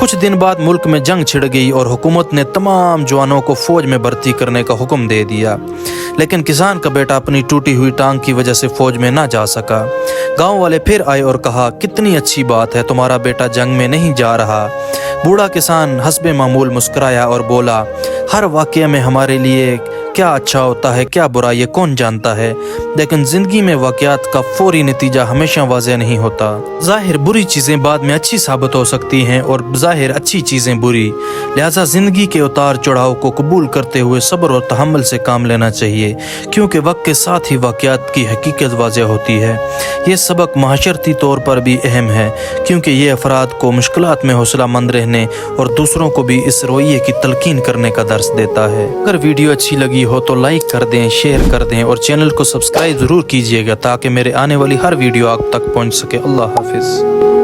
कुछ दिन बाद मुल्क में जंग छिड़ गई और हुकूमत ने तमाम जवानों को फौज में भर्ती करने का हुक्म दे दिया, लेकिन किसान का बेटा अपनी टूटी हुई टांग की वजह से फौज में ना जा सका। गांव वाले फिर आए और कहा, कितनी अच्छी बात है, तुम्हारा बेटा जंग में नहीं जा रहा। बूढ़ा किसान हस्बे मामूल मुस्कुराया और बोला, हर वाक़ये में हमारे लिए क्या अच्छा होता है क्या बुरा ये कौन जानता है, लेकिन ज़िंदगी में वाक़यात का फौरी नतीजा हमेशा वाज़ेह नहीं होता। ज़ाहिर बुरी चीज़ें बाद में अच्छी साबित हो सकती हैं और ज़ाहिर अच्छी चीज़ें बुरी, लिहाजा ज़िंदगी के उतार चढ़ाव को कबूल करते हुए सब्र और तहम्मुल से काम लेना चाहिए, क्योंकि वक्त के साथ ही वाक़यात की हकीकत वाज़ेह होती है। ये सबक माशरती तौर पर भी अहम है, क्योंकि ये अफराद को मुश्किलात में हौसलामंद रहने और दूसरों को भी इस रवैये की तलकीन करने का दर्स देता है। अगर वीडियो अच्छी लगी हो तो लाइक कर दें, शेयर कर दें और चैनल को सब्सक्राइब ज़रूर कीजिएगा ताकि मेरे आने वाली हर वीडियो आप तक पहुंच सके। अल्लाह हाफिज़।